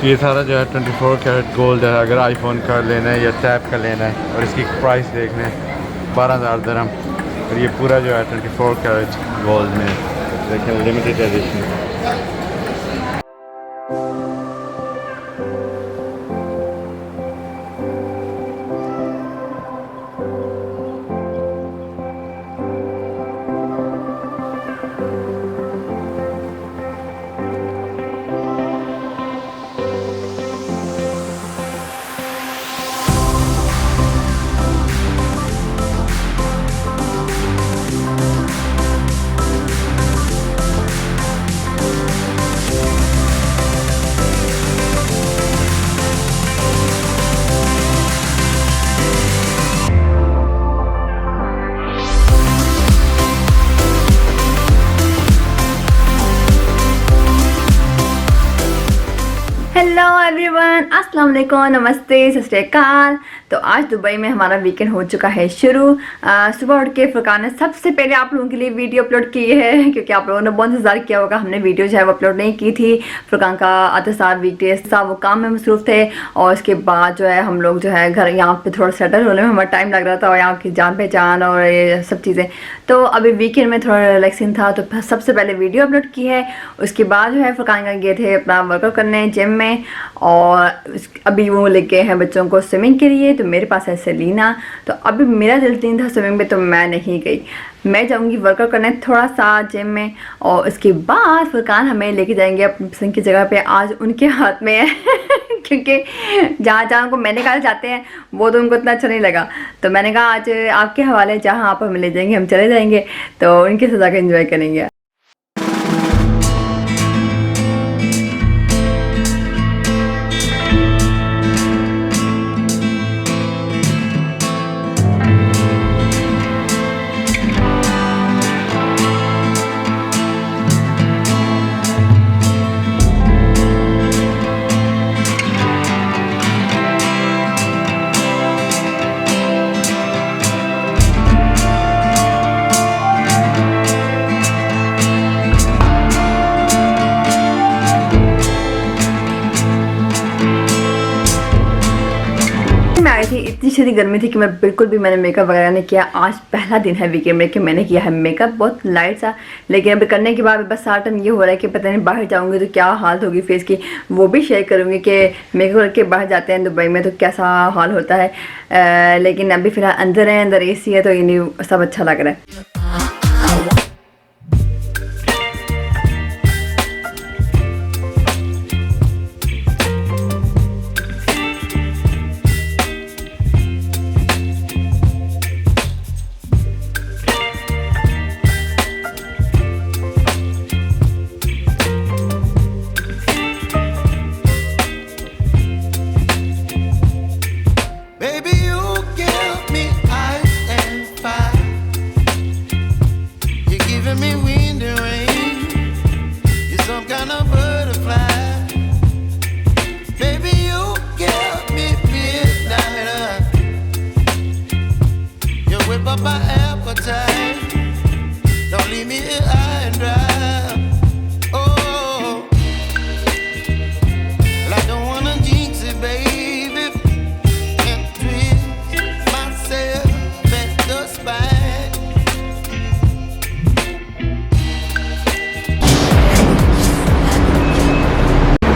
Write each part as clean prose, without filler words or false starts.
ये सारा जो है 24 कैरेट गोल्ड है। अगर आईफोन का लेना है या टैब का लेना है और इसकी प्राइस देखना है 12,000 दिरहम। और ये पूरा जो है 24 कैरेट गोल्ड में देखें, लिमिटेड एडिशन। हेलो एवरीवन, अस्सलाम वालेकुम, नमस्ते, सत श्री अकाल। तो आज दुबई में हमारा वीकेंड हो चुका है शुरू। सुबह उठ के फुरकान ने सबसे पहले आप लोगों के लिए वीडियो अपलोड की है, क्योंकि आप लोगों ने बहुत इंतजार किया होगा। हमने वीडियो जो है वो अपलोड नहीं की थी। फुरकान का आधा साल वीकडेज था, वो काम में मसरूफ थे। और उसके बाद जो है हम लोग जो है घर यहाँ पे थोड़ा सेटल होने में हमारा टाइम लग रहा था, और यहाँ की जान पहचान और ये सब चीज़ें। तो अभी वीकेंड में थोड़ा रिलैक्सिंग था, तो सबसे पहले वीडियो अपलोड की है। उसके बाद जो है फुरकान का गए थे अपना वर्कआउट करने जिम में, और अभी वो लेके हैं बच्चों को स्विमिंग के लिए। तो मेरे पास है सेलिना। तो अभी मेरा दिल नहीं था स्विमिंग में, तो मैं नहीं गई। मैं जाऊंगी वर्कआउट करने थोड़ा सा जिम में, और उसके बाद फुरकान हमें लेके जाएंगे अपनी पसंद की जगह पे। आज उनके हाथ में है क्योंकि जहाँ जहाँ को मैंने कहा जाते हैं वो तो उनको इतना अच्छा नहीं लगा। तो मैंने कहा आज आपके हवाले, जहाँ आप हमें ले जाएंगे हम चले जाएंगे, तो उनके साथ जाकर एंजॉय करेंगे। थी इतनी शदीद गर्मी थी कि मैं बिल्कुल भी मैंने मेकअप वगैरह नहीं किया। आज पहला दिन है वीकेंड में कि मैंने किया है मेकअप, बहुत लाइट सा। लेकिन अभी करने के बाद बस सारा टाइम ये हो रहा है कि पता नहीं बाहर जाऊंगी तो क्या हालत होगी फेस की। वो भी शेयर करूंगी कि मेकअप करके बाहर जाते हैं दुबई में तो कैसा हाल होता है। लेकिन अभी फिलहाल अंदर है, अंदर AC है, तो ये सब अच्छा लग रहा है।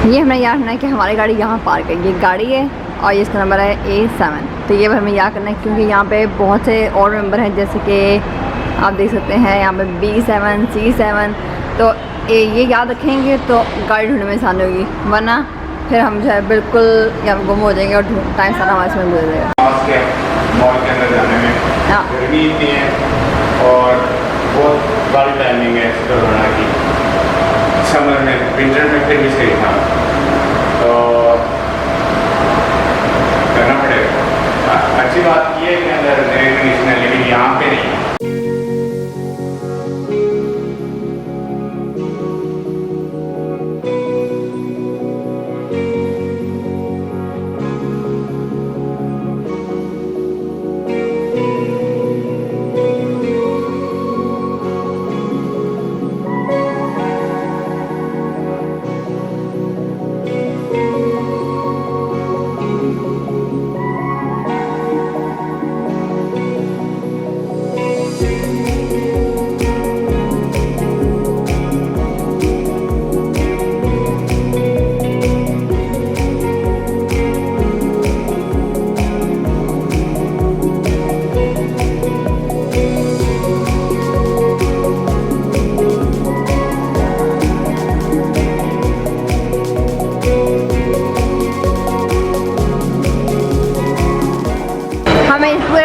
ये हमें याद रखना है कि हमारी गाड़ी यहाँ पार्क है। ये गाड़ी है और ये इसका नंबर है A7। तो ये हमें याद करना है, क्योंकि यहाँ पे बहुत से और नंबर हैं, जैसे कि आप देख सकते हैं यहाँ पे B7, C7। तो ये याद रखेंगे तो गाड़ी ढूंढने में आसानी होगी, वरना फिर हम जो है बिल्कुल यहाँ गुम हो जाएंगे और टाइम सारा हमारे इसमें गुजर जाएगा। मॉल के अंदर जाने में गर्मी इतनी है और बहुत बड़ी टाइमिंग है की। समर में, विंटर में फिर भी सही था, तो करना पड़ेगा। अच्छी बात ये है कि अंदर एयर कंडीशनर, लेकिन यहाँ पे नहीं।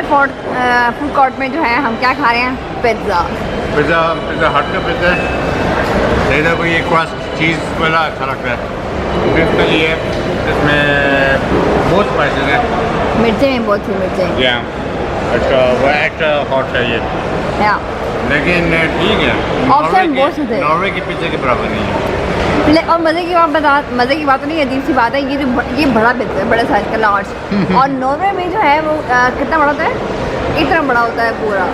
फूड कोर्ट में जो है हम क्या खा रहे हैं, पिज़्ज़ा। पिज़्ज़ा हट का पिज़्ज़ा है, इधर को ये क्रस्ट चीज़ वाला अच्छा लगता है। फिर के लिए इसमें बहुत स्पाइसेस हैं, मिर्चें में बहुत सी मिर्चें। या अच्छा वो एक्स्ट्रा हॉट है ये, या लेकिन ठीक है। ऑप्शन बहुत से थे। नॉर्वे के पिज़्ज़े के बराबर नहीं है। और मज़े की बात तो नहीं, अजीब सी बात है, ये बड़ा पिज़्ज़ा है, बड़े साइज़ का लार्ज। और नॉर्वे में जो है वो कितना बड़ा होता है, इतना बड़ा होता है पूरा।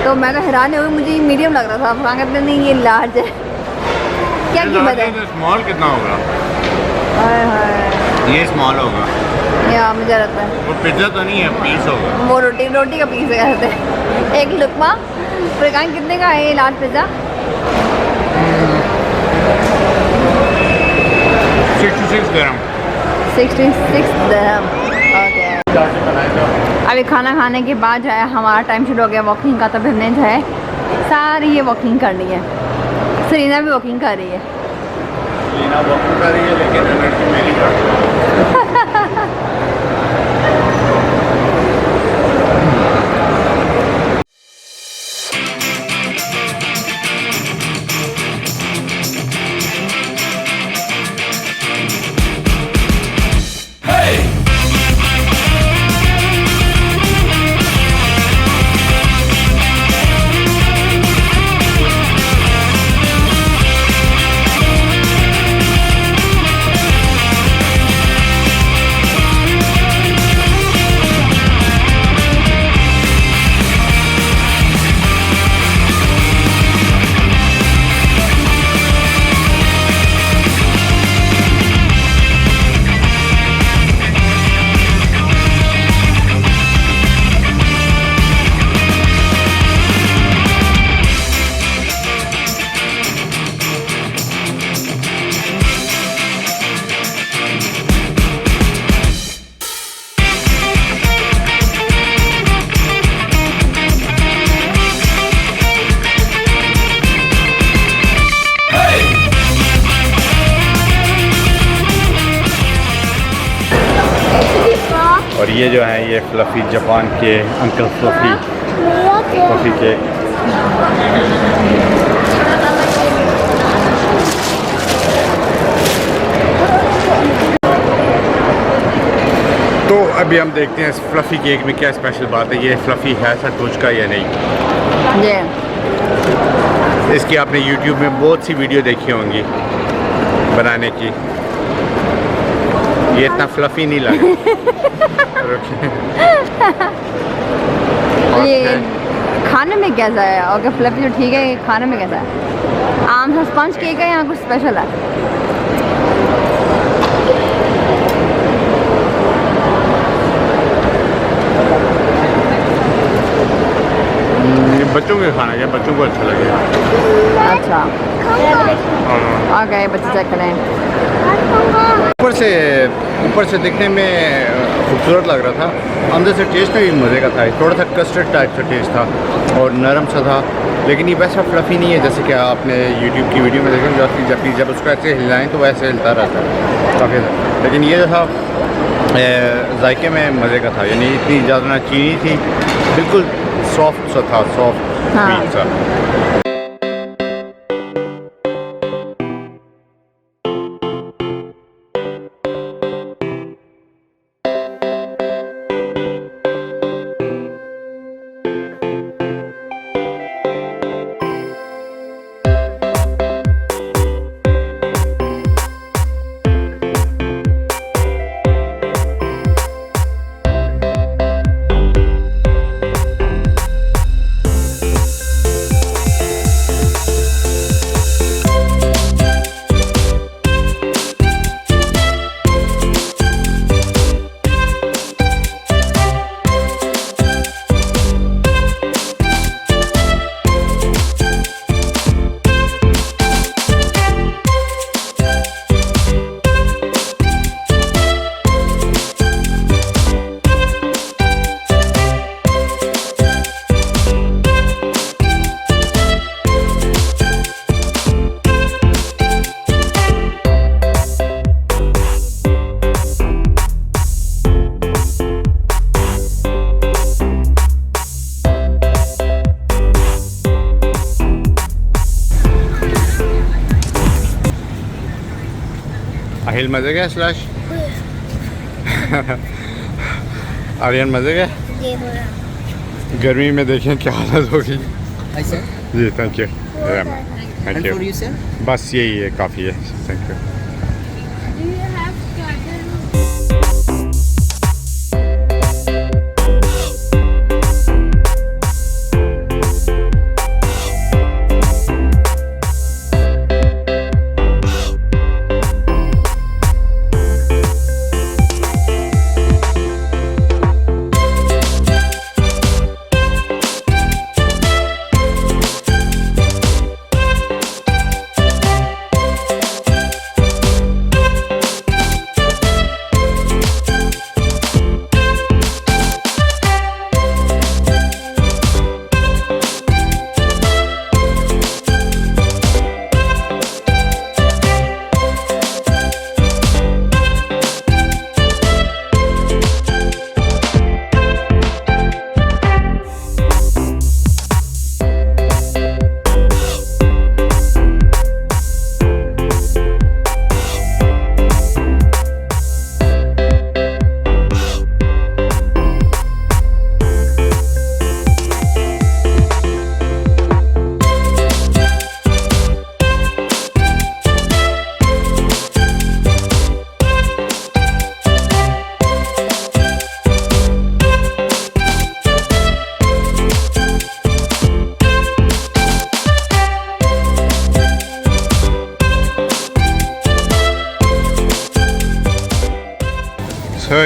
तो मैं तो हैरान हो गई, मुझे ये मीडियम लग रहा था, वहाँ कहते नहीं ये लार्ज है। क्या कीमत है? स्मॉल कितना होगा? हाय हाय, ये स्मॉल होगा या मुझे लगता है वो पिज़्ज़ा तो नहीं है, पीस होगा वो रोटी का पीस कहते हैं, एक लुकमा। फिर कितने का है ये लार्ज पिज़्ज़ा? 66 दिरहम। 66 दिरहम। ओके, अभी खाना खाने के बाद जो है हमारा टाइम शुरू हो गया वॉकिंग का। तो फिर हमने जो है सारी ये वॉकिंग करनी है। सरीना भी वॉकिंग कर रही है। लीना वॉकिंग कर रही है, लेकिन एनर्जी मेरी और ये जो है ये फ्लफ़ी जापान के अंकल फ्लफ़ी केक। तो अभी हम देखते हैं इस फ्लफ़ी केक में क्या स्पेशल बात है, ये फ्लफ़ी है सचमुच का या नहीं। जी, इसकी आपने YouTube में बहुत सी वीडियो देखी होंगी बनाने की, ये इतना फ्लफ़ी नहीं लगा। ये खाने में कैसा है? ओके, फ्लफी तो ठीक है, ये खाने में कैसा है? आम सा स्पंज केक है या कुछ स्पेशल है? ये बच्चों के खाना है, बच्चों को अच्छा लगेगा। अच्छा, ओके, बच्चे चेक करें। ऊपर से दिखने में खूबसूरत लग रहा था, अंदर से टेस्ट में भी मज़े का था। थोड़ा सा कस्टर्ड टाइप का टेस्ट था और नरम सा था, लेकिन ये वैसा फ्लफ़ी नहीं है जैसे कि आपने YouTube की वीडियो में देखा जब उसको ऐसे हिलाएं तो वैसे हिलता रहता है काफ़ी ज़्यादा। लेकिन ये जो था जायके में मज़े का था, यानी इतनी ज़्यादा ना चीनी थी, बिल्कुल सॉफ्ट सा था, सॉफ्ट स्वीट सा। साहिल मजे गए स्लश? आर्यन मजे गए? गर्मी में देखें क्या हालत होगी। जी थैंक यू, थैंक यू। बस यही है, काफ़ी है, थैंक यू।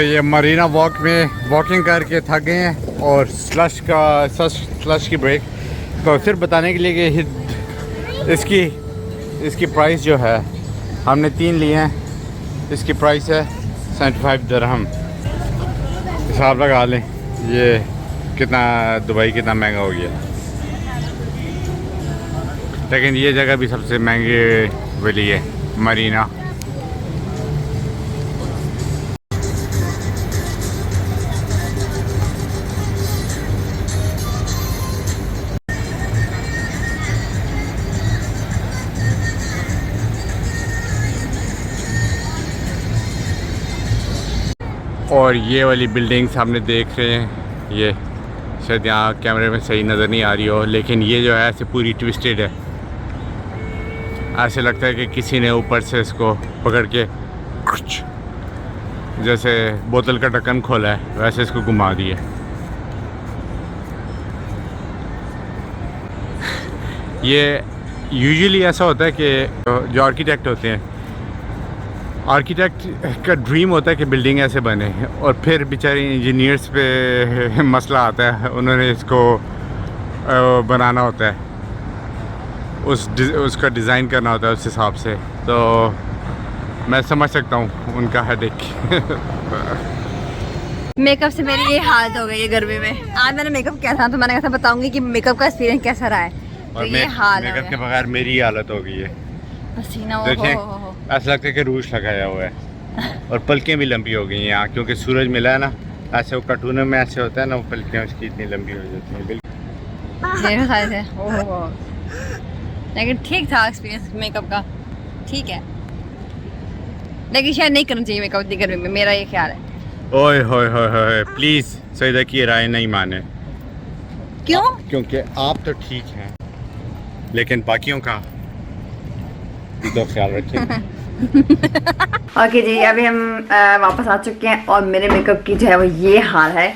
ये मरीना वॉक में वॉकिंग करके थक गए हैं और स्लश की ब्रेक तो फिर बताने के लिए कि इसकी प्राइस जो है, हमने 3 लिए हैं, इसकी प्राइस है 75 दिरहम। हिसाब लगा लें ये कितना, दुबई कितना महंगा हो गया। लेकिन ये जगह भी सबसे महंगी वाली है, मरीना। और ये वाली बिल्डिंग्स हमने देख रहे हैं, ये शायद यहाँ कैमरे में सही नज़र नहीं आ रही हो, लेकिन ये जो है ऐसे पूरी ट्विस्टेड है। ऐसे लगता है कि किसी ने ऊपर से इसको पकड़ के कुछ जैसे बोतल का ढक्कन खोला है वैसे इसको घुमा दिया। ये यूजुअली ऐसा होता है कि जो आर्किटेक्ट होते हैं, आर्किटेक्ट का ड्रीम होता है कि बिल्डिंग ऐसे बने, और फिर बेचारे इंजीनियर्स पे मसला आता है, उन्होंने इसको बनाना होता है, उसका डिज़ाइन करना होता है उस हिसाब से। तो मैं समझ सकता हूँ उनका हेडेक। मेकअप से मेरी ये हालत हो गई है गर्मी में। आज मैंने मेकअप किया था तो मैंने कहा था बताऊंगी कि मेकअप का एक्सपीरियंस कैसा रहा है। और तो ये हाल मेकअप के बगैर मेरी हालत हो गई है। पसीना देखें, ऐसा लगता है कि रूज लगाया हुआ है, और पलकें भी लंबी हो गई हैं यहाँ, क्योंकि सूरज मिला है ना। ऐसे वो कार्टूनों में ऐसे होता है ना, वो पलकें उसकी इतनी लंबी हो जाती हैं। बिल्कुल। लेकिन ठीक था एक्सपीरियंस मेकअप का, ठीक है, लेकिन शायद नहीं करना चाहिए मेकअप इतनी गर्मी में, मेरा ये ख्याल है। ओए होए होए होए, प्लीज़ सईदा की राय नहीं माने। क्यों? क्योंकि आप तो ठीक हैं, लेकिन बाकियों का तो ख्याल रखें। ओके जी, अभी हम वापस आ चुके हैं और मेरे मेकअप की जो है वो ये हाल है।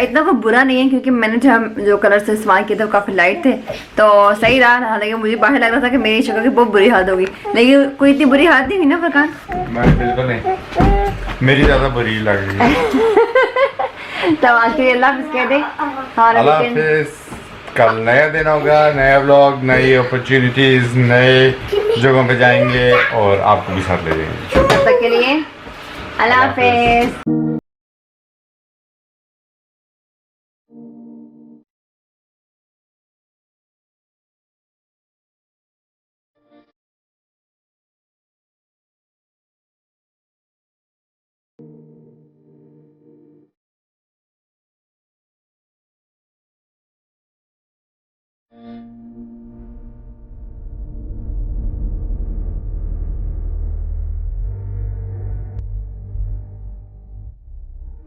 इतना कोई बुरा नहीं है क्योंकि मैंने जो कलर से इस्तेमाल किए थे वो काफ़ी लाइट थे तो सही रहा। हालांकि मुझे बाहर लग रहा था कि मेरी शक्ल की बहुत बुरी हालत होगी, लेकिन कोई इतनी बुरी हालत नहीं हुई ना फरकान। बिल्कुल नहीं, मेरी ज़्यादा बुरी लग रही है। तो आज के लिए अल्लाह हाफ़िज़ कह दे। अल्लाह हाफ़िज़। कल नया दिन होगा, नया व्लॉग, नई अपॉर्चुनिटीज़, नए जगहों पे जाएंगे और आपको भी साथ ले जाएंगे। तब तक के लिए अल्लाह हाफ़िज़।